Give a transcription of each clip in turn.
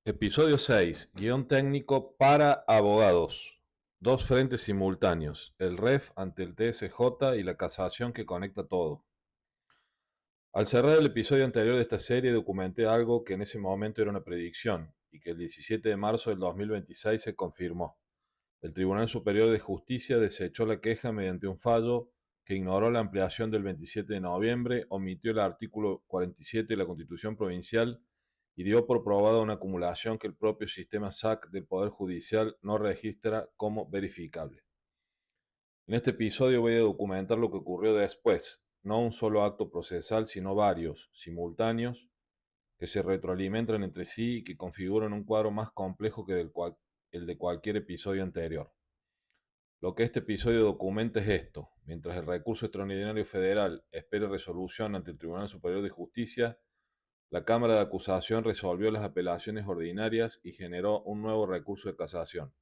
Episodio 6. Guión técnico para abogados. Dos frentes simultáneos. El REF ante el TSJ y la casación que conecta todo. Al cerrar el episodio anterior de esta serie documenté algo que en ese momento era una predicción y que el 17 de marzo del 2026 se confirmó. El Tribunal Superior de Justicia desechó la queja mediante un fallo que ignoró la ampliación del 27 de noviembre, omitió el artículo 47 de la Constitución Provincial y dio por probada una acumulación que el propio sistema SAC del Poder Judicial no registra como verificable. En este episodio voy a documentar lo que ocurrió después, no un solo acto procesal, sino varios, simultáneos, que se retroalimentan entre sí y que configuran un cuadro más complejo que el de cualquier episodio anterior. Lo que este episodio documenta es esto: mientras el recurso extraordinario federal espera resolución ante el Tribunal Superior de Justicia, la Cámara de Acusación resolvió las apelaciones ordinarias y generó un nuevo recurso de casación.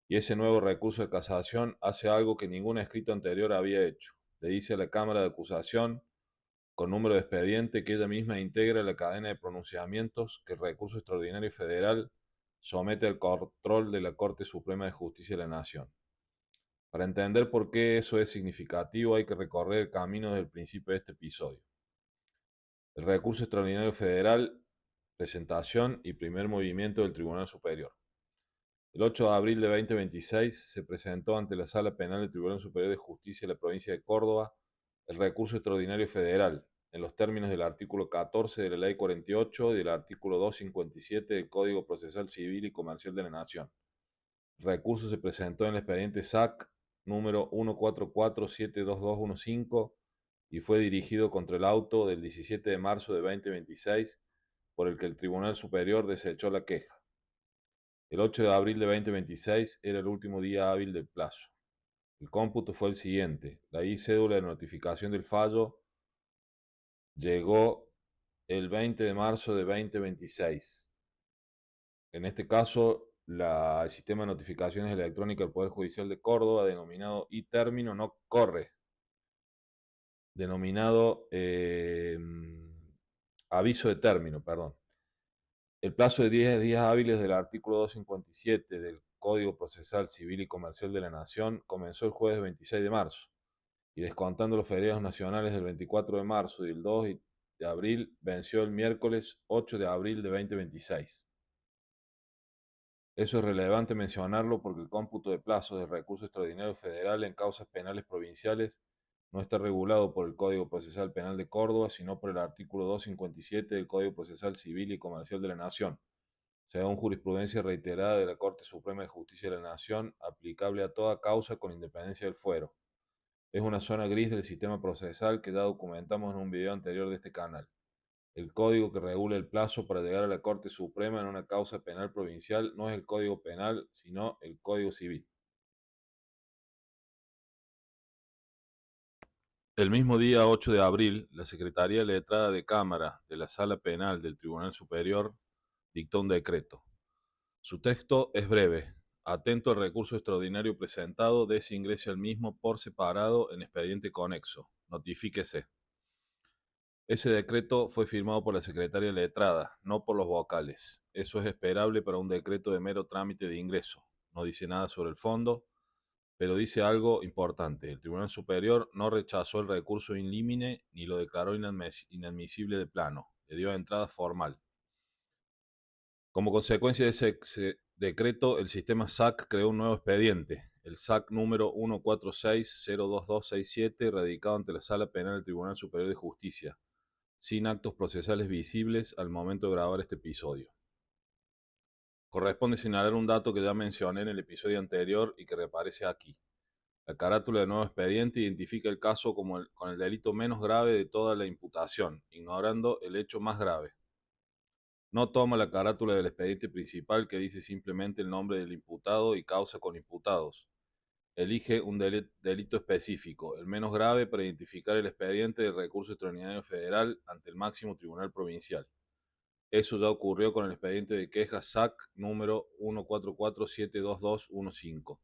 Y ese nuevo recurso de casación hace algo que ningún escrito anterior había hecho. Le dice a la Cámara de Acusación, con número de expediente, que ella misma integra la cadena de pronunciamientos que el recurso extraordinario federal somete al control de la Corte Suprema de Justicia de la Nación. Para entender por qué eso es significativo hay que recorrer el camino desde el principio de este episodio. El recurso extraordinario federal, presentación y primer movimiento del Tribunal Superior. El 8 de abril de 2026 se presentó ante la Sala Penal del Tribunal Superior de Justicia de la provincia de Córdoba el recurso extraordinario federal, en los términos del artículo 14 de la Ley 48 y del artículo 257 del Código Procesal Civil y Comercial de la Nación. El recurso se presentó en el expediente SAC número 144-72215 y fue dirigido contra el auto del 17 de marzo de 2026 por el que el Tribunal Superior desechó la queja. El 8 de abril de 2026 era el último día hábil del plazo. El cómputo fue el siguiente: la cédula de notificación del fallo llegó el 20 de marzo de 2026. En este caso, el sistema de notificaciones electrónicas del Poder Judicial de Córdoba, denominado e-término, no corre, denominado aviso de término, perdón. El plazo de 10 días hábiles del artículo 257 del Código Procesal Civil y Comercial de la Nación comenzó el jueves 26 de marzo y, descontando los feriados nacionales del 24 de marzo y el 2 de abril, venció el miércoles 8 de abril de 2026. Eso es relevante mencionarlo porque el cómputo de plazos del recurso extraordinario federal en causas penales provinciales no está regulado por el Código Procesal Penal de Córdoba, sino por el artículo 257 del Código Procesal Civil y Comercial de la Nación, según jurisprudencia reiterada de la Corte Suprema de Justicia de la Nación, aplicable a toda causa con independencia del fuero. Es una zona gris del sistema procesal que ya documentamos en un video anterior de este canal. El código que regula el plazo para llegar a la Corte Suprema en una causa penal provincial no es el Código Penal, sino el Código Civil. El mismo día 8 de abril, la Secretaría Letrada de Cámara de la Sala Penal del Tribunal Superior dictó un decreto. Su texto es breve: atento al recurso extraordinario presentado, desingrese al mismo por separado en expediente conexo. Notifíquese. Ese decreto fue firmado por la secretaria letrada, no por los vocales. Eso es esperable para un decreto de mero trámite de ingreso. No dice nada sobre el fondo, pero dice algo importante. El Tribunal Superior no rechazó el recurso in limine ni lo declaró inadmisible de plano. Le dio entrada formal. Como consecuencia de ese decreto, el sistema SAC creó un nuevo expediente, el SAC número 146-02267, radicado ante la Sala Penal del Tribunal Superior de Justicia, sin actos procesales visibles al momento de grabar este episodio. Corresponde señalar un dato que ya mencioné en el episodio anterior y que reaparece aquí. La carátula del nuevo expediente identifica el caso como con el delito menos grave de toda la imputación, ignorando el hecho más grave. No toma la carátula del expediente principal, que dice simplemente el nombre del imputado y causa con imputados. Elige un delito específico, el menos grave, para identificar el expediente del recurso extraordinario federal ante el máximo tribunal provincial. Eso ya ocurrió con el expediente de quejas SAC número 144-72215.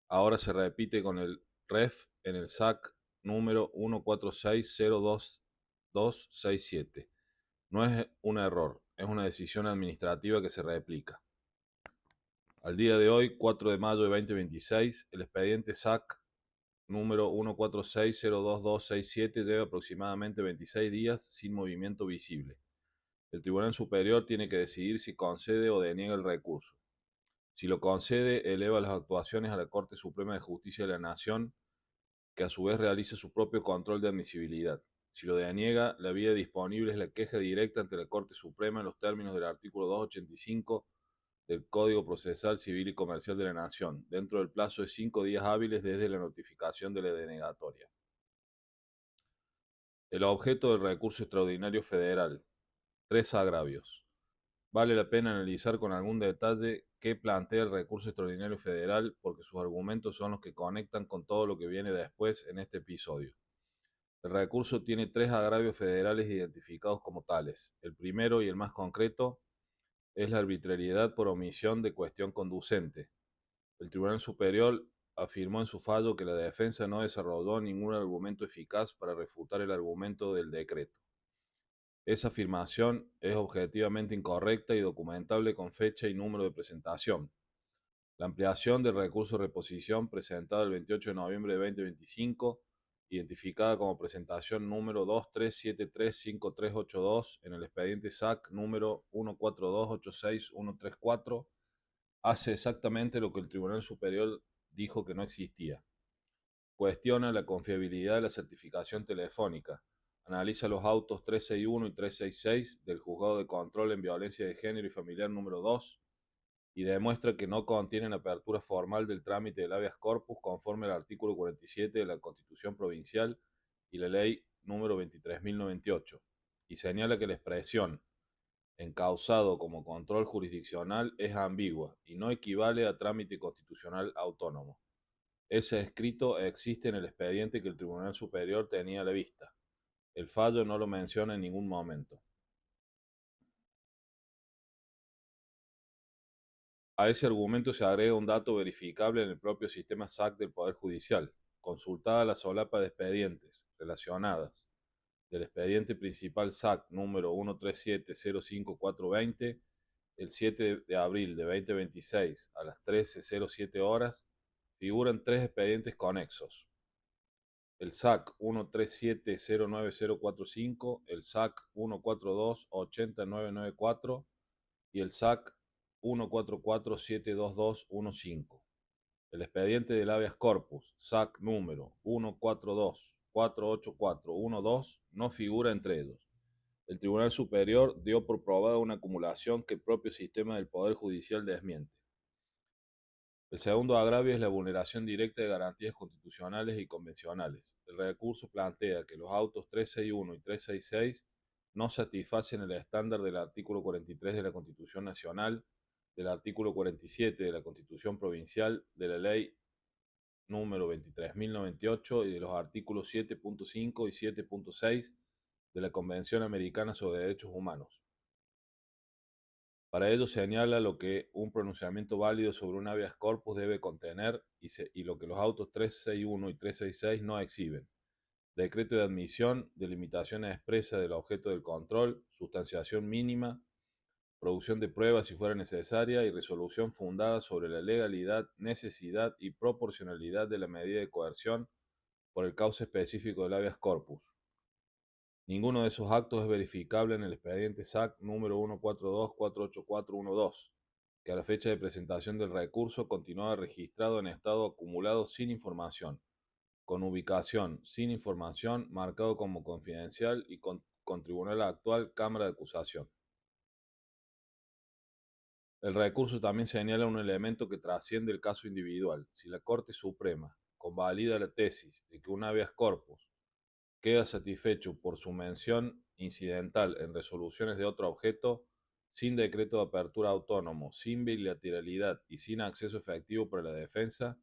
Ahora se repite con el REF en el SAC número 146-02267. No es un error, es una decisión administrativa que se replica. Al día de hoy, 4 de mayo de 2026, el expediente SAC número 14602267 lleva aproximadamente 26 días sin movimiento visible. El Tribunal Superior tiene que decidir si concede o deniega el recurso. Si lo concede, eleva las actuaciones a la Corte Suprema de Justicia de la Nación, que a su vez realiza su propio control de admisibilidad. Si lo deniega, la vía disponible es la queja directa ante la Corte Suprema en los términos del artículo 285 del Código Procesal Civil y Comercial de la Nación, dentro del plazo de 5 días hábiles desde la notificación de la denegatoria. El objeto del recurso extraordinario federal. 3 agravios. Vale la pena analizar con algún detalle qué plantea el recurso extraordinario federal, porque sus argumentos son los que conectan con todo lo que viene después en este episodio. El recurso tiene 3 agravios federales identificados como tales. El primero y el más concreto es la arbitrariedad por omisión de cuestión conducente. El Tribunal Superior afirmó en su fallo que la defensa no desarrolló ningún argumento eficaz para refutar el argumento del decreto. Esa afirmación es objetivamente incorrecta y documentable con fecha y número de presentación. La ampliación del recurso de reposición presentada el 28 de noviembre de 2025, identificada como presentación número 23735382 en el expediente SAC número 14286134, hace exactamente lo que el Tribunal Superior dijo que no existía. Cuestiona la confiabilidad de la certificación telefónica. Analiza los autos 361 y 366 del Juzgado de Control en Violencia de Género y Familiar número 2 y demuestra que no contienen apertura formal del trámite del habeas corpus conforme al artículo 47 de la Constitución Provincial y la Ley número 23.098, y señala que la expresión encausado como control jurisdiccional es ambigua y no equivale a trámite constitucional autónomo. Ese escrito existe en el expediente que el Tribunal Superior tenía a la vista. El fallo no lo menciona en ningún momento. A ese argumento se agrega un dato verificable en el propio sistema SAC del Poder Judicial. Consultada la solapa de expedientes relacionadas del expediente principal SAC número 13705420, el 7 de abril de 2026 a las 13:07 horas, figuran 3 expedientes conexos. El SAC 13709045, el SAC 142-80994 y el SAC 144-72215. El expediente del habeas corpus, SAC número 142-48412, no figura entre ellos. El Tribunal Superior dio por probada una acumulación que el propio sistema del Poder Judicial desmiente. El segundo agravio es la vulneración directa de garantías constitucionales y convencionales. El recurso plantea que los autos 361 y 366 no satisfacen el estándar del artículo 43 de la Constitución Nacional, del artículo 47 de la Constitución Provincial, de la Ley número 23.098 y de los artículos 7.5 y 7.6 de la Convención Americana sobre Derechos Humanos. Para ello señala lo que un pronunciamiento válido sobre un habeas corpus debe contener y lo que los autos 361 y 366 no exhiben: decreto de admisión, delimitaciones expresas del objeto del control, sustanciación mínima, producción de pruebas si fuera necesaria y resolución fundada sobre la legalidad, necesidad y proporcionalidad de la medida de coerción por el cauce específico del habeas corpus. Ninguno de esos actos es verificable en el expediente SAC número 142-48412, que a la fecha de presentación del recurso continuaba registrado en estado acumulado sin información, con ubicación sin información, marcado como confidencial y con tribunal actual Cámara de Acusación. El recurso también señala un elemento que trasciende el caso individual. Si la Corte Suprema convalida la tesis de que un habeas corpus queda satisfecho por su mención incidental en resoluciones de otro objeto, sin decreto de apertura autónomo, sin bilateralidad y sin acceso efectivo para la defensa,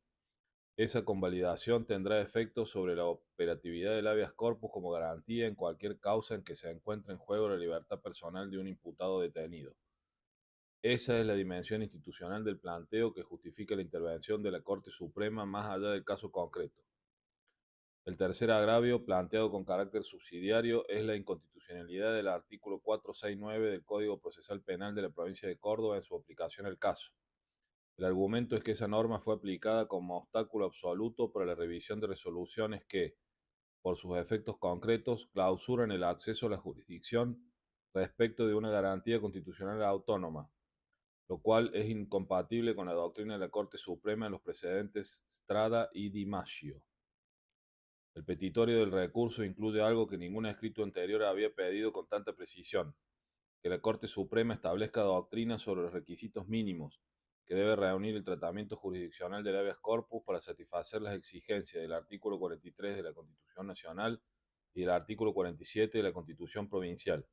esa convalidación tendrá efecto sobre la operatividad del habeas corpus como garantía en cualquier causa en que se encuentre en juego la libertad personal de un imputado detenido. Esa es la dimensión institucional del planteo que justifica la intervención de la Corte Suprema más allá del caso concreto. El tercer agravio, planteado con carácter subsidiario, es la inconstitucionalidad del artículo 469 del Código Procesal Penal de la provincia de Córdoba en su aplicación al caso. El argumento es que esa norma fue aplicada como obstáculo absoluto para la revisión de resoluciones que, por sus efectos concretos, clausuran el acceso a la jurisdicción respecto de una garantía constitucional autónoma, lo cual es incompatible con la doctrina de la Corte Suprema en los precedentes Strada y Di Maggio. El petitorio del recurso incluye algo que ningún escrito anterior había pedido con tanta precisión: que la Corte Suprema establezca doctrinas sobre los requisitos mínimos que debe reunir el tratamiento jurisdiccional del habeas corpus para satisfacer las exigencias del artículo 43 de la Constitución Nacional y del artículo 47 de la Constitución Provincial,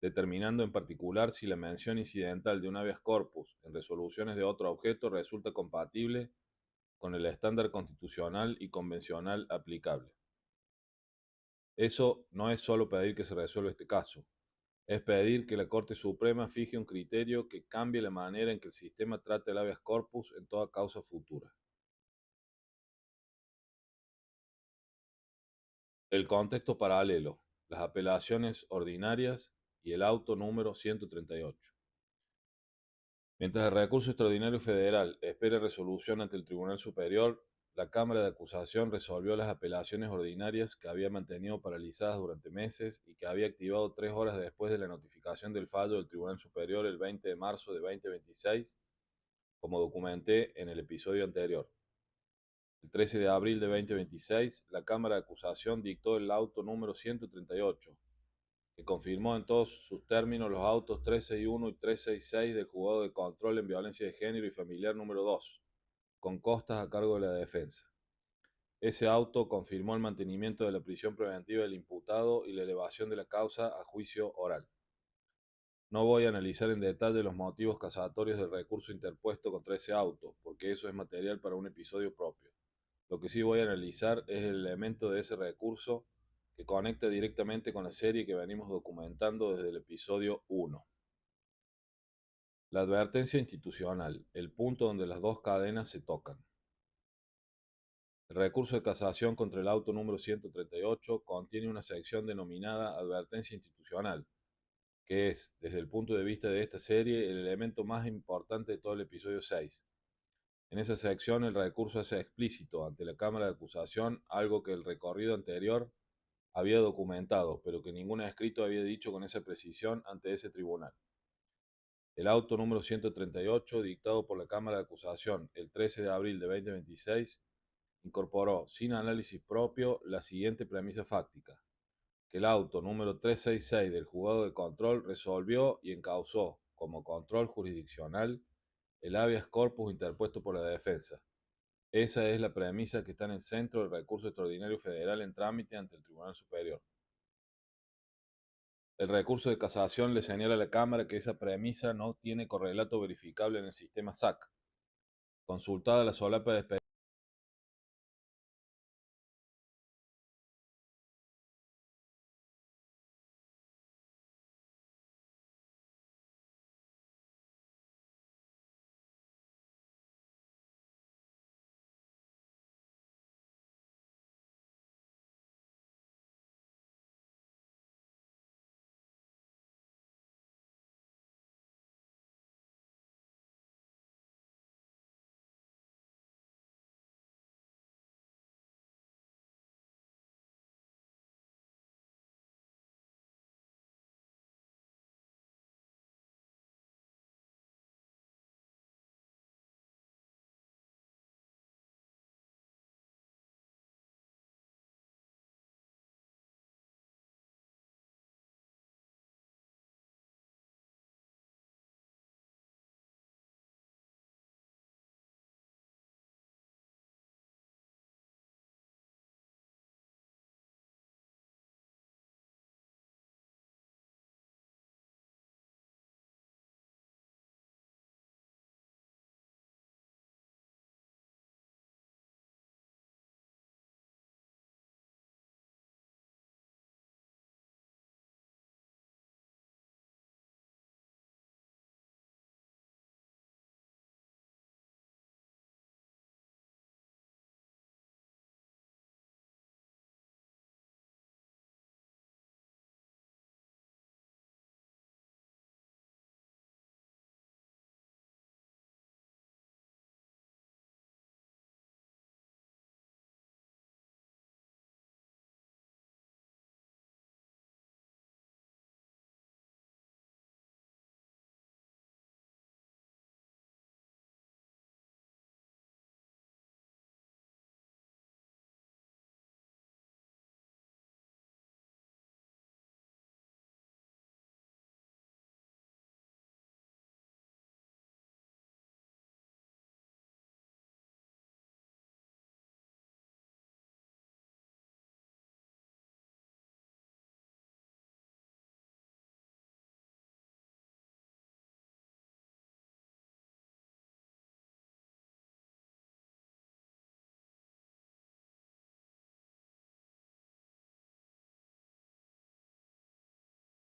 determinando en particular si la mención incidental de un habeas corpus en resoluciones de otro objeto resulta compatible con el estándar constitucional y convencional aplicable. Eso no es solo pedir que se resuelva este caso, es pedir que la Corte Suprema fije un criterio que cambie la manera en que el sistema trata el habeas corpus en toda causa futura. El contexto paralelo, las apelaciones ordinarias y el auto número 138. Mientras el recurso extraordinario federal espera resolución ante el Tribunal Superior, la Cámara de Acusación resolvió las apelaciones ordinarias que había mantenido paralizadas durante meses y que había activado 3 horas después de la notificación del fallo del Tribunal Superior el 20 de marzo de 2026, como documenté en el episodio anterior. El 13 de abril de 2026, la Cámara de Acusación dictó el auto número 138, que confirmó en todos sus términos los autos 361 y 366 del Juzgado de Control en Violencia de Género y Familiar número 2, con costas a cargo de la defensa. Ese auto confirmó el mantenimiento de la prisión preventiva del imputado y la elevación de la causa a juicio oral. No voy a analizar en detalle los motivos casatorios del recurso interpuesto contra ese auto, porque eso es material para un episodio propio. Lo que sí voy a analizar es el elemento de ese recurso que conecta directamente con la serie que venimos documentando desde el episodio 1. La advertencia institucional, el punto donde las dos cadenas se tocan. El recurso de casación contra el auto número 138 contiene una sección denominada advertencia institucional, que es, desde el punto de vista de esta serie, el elemento más importante de todo el episodio 6. En esa sección el recurso hace explícito ante la Cámara de Acusación algo que el recorrido anterior había documentado, pero que ningún escrito había dicho con esa precisión ante ese tribunal. El auto número 138, dictado por la Cámara de Acusación el 13 de abril de 2026, incorporó, sin análisis propio, la siguiente premisa fáctica: que el auto número 366 del Juzgado de Control resolvió y encausó como control jurisdiccional el habeas corpus interpuesto por la defensa. Esa es la premisa que está en el centro del recurso extraordinario federal en trámite ante el Tribunal Superior. El recurso de casación le señala a la Cámara que esa premisa no tiene correlato verificable en el sistema SAC. Consultada la solapa de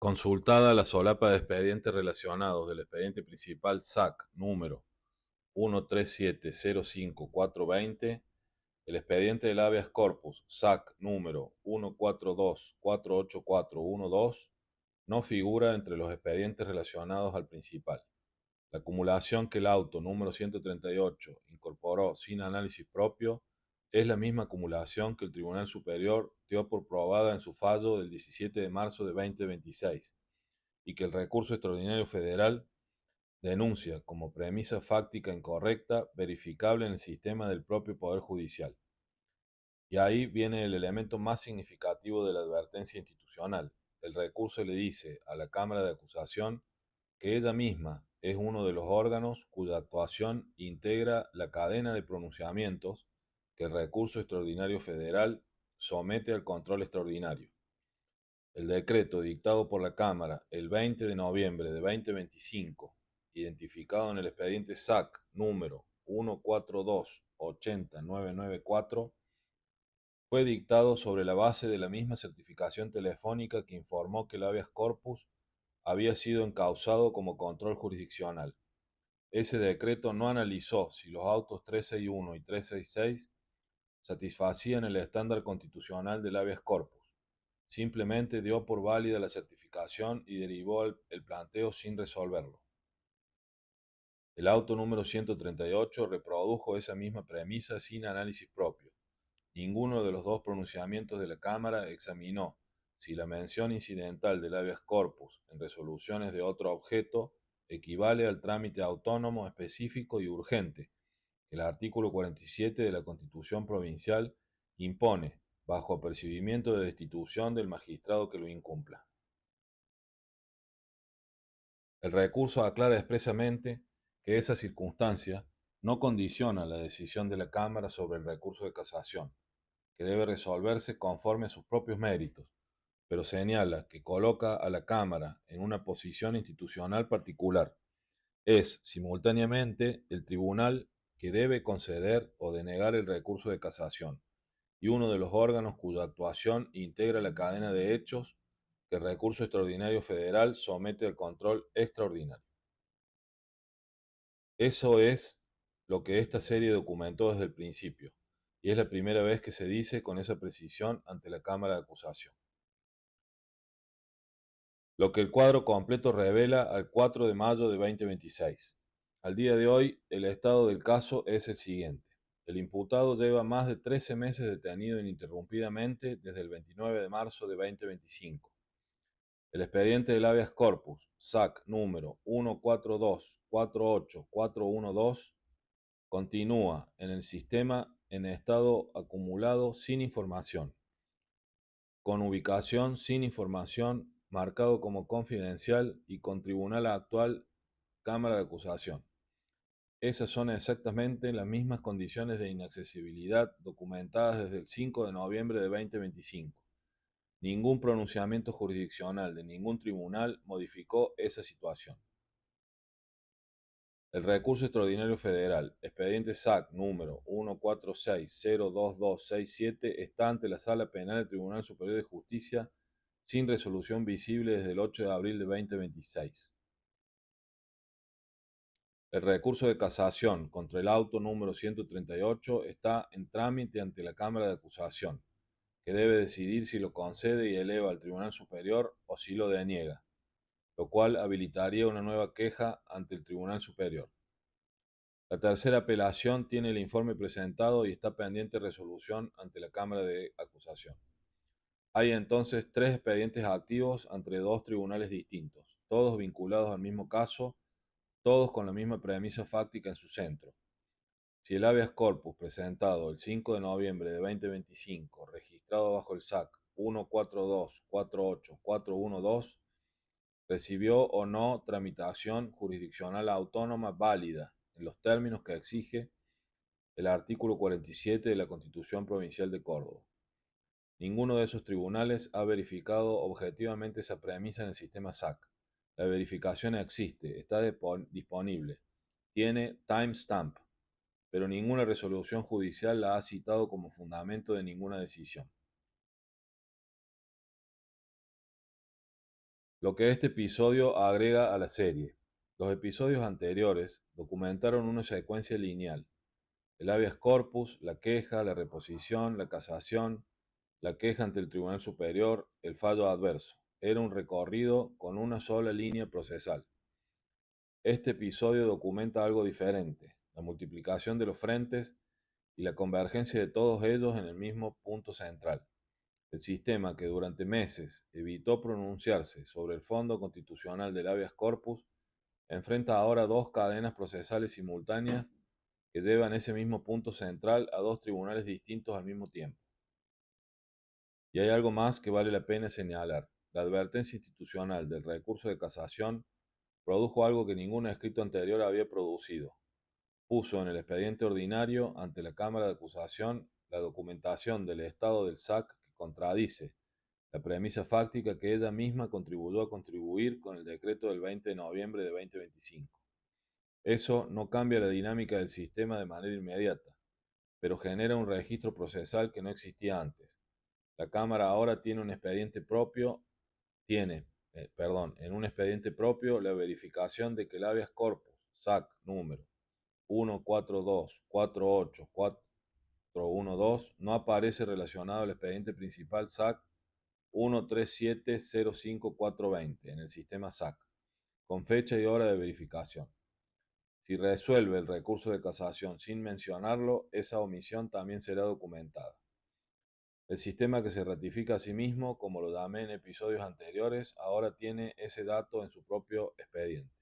Consultada la solapa de expedientes relacionados del expediente principal SAC número 13705420, el expediente del habeas corpus SAC número 14248412 no figura entre los expedientes relacionados al principal. La acumulación que el auto número 138 incorporó sin análisis propio es la misma acumulación que el Tribunal Superior dio por probada en su fallo del 17 de marzo de 2026 y que el recurso extraordinario federal denuncia como premisa fáctica incorrecta verificable en el sistema del propio Poder Judicial. Y ahí viene el elemento más significativo de la advertencia institucional. El recurso le dice a la Cámara de Acusación que ella misma es uno de los órganos cuya actuación integra la cadena de pronunciamientos que el recurso extraordinario federal somete al control extraordinario. El decreto dictado por la Cámara el 20 de noviembre de 2025, identificado en el expediente SAC número 14280994, fue dictado sobre la base de la misma certificación telefónica que informó que el habeas corpus había sido encausado como control jurisdiccional. Ese decreto no analizó si los autos 361 y 366 satisfacían el estándar constitucional del habeas corpus. Simplemente dio por válida la certificación y derivó el planteo sin resolverlo. El auto número 138 reprodujo esa misma premisa sin análisis propio. Ninguno de los dos pronunciamientos de la Cámara examinó si la mención incidental del habeas corpus en resoluciones de otro objeto equivale al trámite autónomo, específico y urgente que el artículo 47 de la Constitución Provincial impone bajo apercibimiento de destitución del magistrado que lo incumpla. El recurso aclara expresamente que esa circunstancia no condiciona la decisión de la Cámara sobre el recurso de casación, que debe resolverse conforme a sus propios méritos, pero señala que coloca a la Cámara en una posición institucional particular. Es, simultáneamente, el tribunal que debe conceder o denegar el recurso de casación, y uno de los órganos cuya actuación integra la cadena de hechos que el recurso extraordinario federal somete al control extraordinario. Eso es lo que esta serie documentó desde el principio, y es la primera vez que se dice con esa precisión ante la Cámara de Acusación. Lo que el cuadro completo revela al 4 de mayo de 2026. Al día de hoy, el estado del caso es el siguiente. El imputado lleva más de 13 meses detenido ininterrumpidamente desde el 29 de marzo de 2025. El expediente del habeas corpus, SAC número 14248412, continúa en el sistema en estado acumulado sin información, con ubicación sin información, marcado como confidencial y con tribunal actual, Cámara de Acusación. Esas son exactamente las mismas condiciones de inaccesibilidad documentadas desde el 5 de noviembre de 2025. Ningún pronunciamiento jurisdiccional de ningún tribunal modificó esa situación. El recurso extraordinario federal, expediente SAC número 14602267, está ante la Sala Penal del Tribunal Superior de Justicia sin resolución visible desde el 8 de abril de 2026. El recurso de casación contra el auto número 138 está en trámite ante la Cámara de Acusación, que debe decidir si lo concede y eleva al Tribunal Superior o si lo deniega, lo cual habilitaría una nueva queja ante el Tribunal Superior. La tercera apelación tiene el informe presentado y está pendiente de resolución ante la Cámara de Acusación. Hay entonces 3 expedientes activos ante 2 tribunales distintos, todos vinculados al mismo caso, todos con la misma premisa fáctica en su centro. Si el habeas corpus presentado el 5 de noviembre de 2025, registrado bajo el SAC 14248412, recibió o no tramitación jurisdiccional autónoma válida en los términos que exige el artículo 47 de la Constitución Provincial de Córdoba. Ninguno de esos tribunales ha verificado objetivamente esa premisa en el sistema SAC. La verificación existe, está disponible, tiene timestamp, pero ninguna resolución judicial la ha citado como fundamento de ninguna decisión. Lo que este episodio agrega a la serie. Los episodios anteriores documentaron una secuencia lineal: el habeas corpus, la queja, la reposición, la casación, la queja ante el Tribunal Superior, el fallo adverso. Era un recorrido con una sola línea procesal. Este episodio documenta algo diferente: la multiplicación de los frentes y la convergencia de todos ellos en el mismo punto central. El sistema, que durante meses evitó pronunciarse sobre el fondo constitucional del habeas corpus, enfrenta ahora dos cadenas procesales simultáneas que llevan ese mismo punto central a dos tribunales distintos al mismo tiempo. Y hay algo más que vale la pena señalar: la advertencia institucional del recurso de casación produjo algo que ningún escrito anterior había producido. Puso en el expediente ordinario ante la Cámara de Acusación la documentación del estado del SAC que contradice la premisa fáctica que ella misma contribuyó a contribuir con el decreto del 20 de noviembre de 2025. Eso no cambia la dinámica del sistema de manera inmediata, pero genera un registro procesal que no existía antes. La Cámara ahora tiene un expediente propio, en un expediente propio la verificación de que el habeas corpus SAC número 14248412 no aparece relacionado al expediente principal SAC 13705420 en el sistema SAC, con fecha y hora de verificación. Si resuelve el recurso de casación sin mencionarlo, esa omisión también será documentada. El sistema, que se ratifica a sí mismo, como lo llamé en episodios anteriores, ahora tiene ese dato en su propio expediente.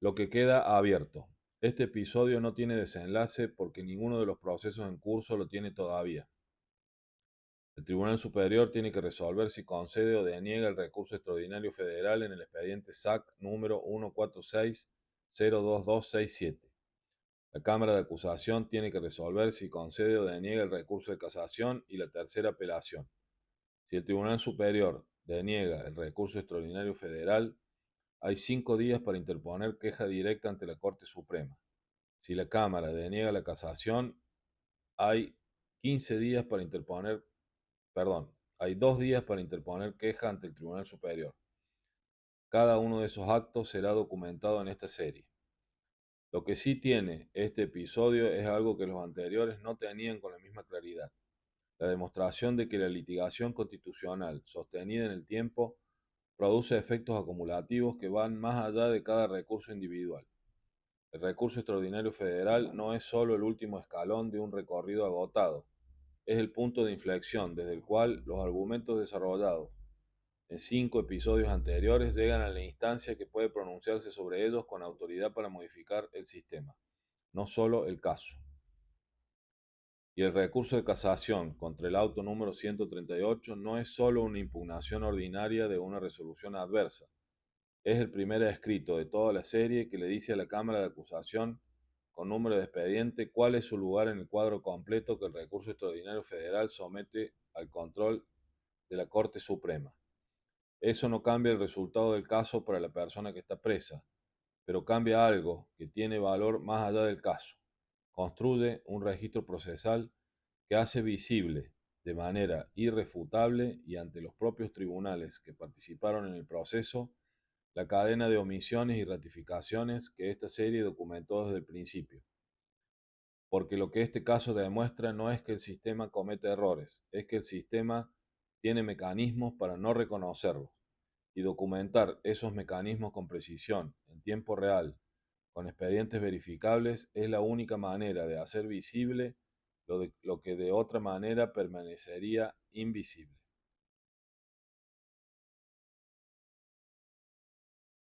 Lo que queda abierto. Este episodio no tiene desenlace porque ninguno de los procesos en curso lo tiene todavía. El Tribunal Superior tiene que resolver si concede o deniega el recurso extraordinario federal en el expediente SAC número 14602267. La Cámara de Acusación tiene que resolver si concede o deniega el recurso de casación y la tercera apelación. Si el Tribunal Superior deniega el recurso extraordinario federal, hay 5 días para interponer queja directa ante la Corte Suprema. Si la Cámara deniega la casación, hay 15 días para interponer, hay 2 días para interponer queja ante el Tribunal Superior. Cada uno de esos actos será documentado en esta serie. Lo que sí tiene este episodio es algo que los anteriores no tenían con la misma claridad: la demostración de que la litigación constitucional sostenida en el tiempo produce efectos acumulativos que van más allá de cada recurso individual. El recurso extraordinario federal no es solo el último escalón de un recorrido agotado, es el punto de inflexión desde el cual los argumentos desarrollados en 5 episodios anteriores llegan a la instancia que puede pronunciarse sobre ellos con autoridad para modificar el sistema, no solo el caso. Y el recurso de casación contra el auto número 138 no es solo una impugnación ordinaria de una resolución adversa, es el primer escrito de toda la serie que le dice a la Cámara de Acusación, con número de expediente, cuál es su lugar en el cuadro completo que el recurso extraordinario federal somete al control de la Corte Suprema. Eso no cambia el resultado del caso para la persona que está presa, pero cambia algo que tiene valor más allá del caso: construye un registro procesal que hace visible de manera irrefutable y ante los propios tribunales que participaron en el proceso la cadena de omisiones y ratificaciones que esta serie documentó desde el principio. Porque lo que este caso demuestra no es que el sistema cometa errores, es que el sistema tiene mecanismos para no reconocerlos, y documentar esos mecanismos con precisión, en tiempo real, con expedientes verificables, es la única manera de hacer visible lo que de otra manera permanecería invisible.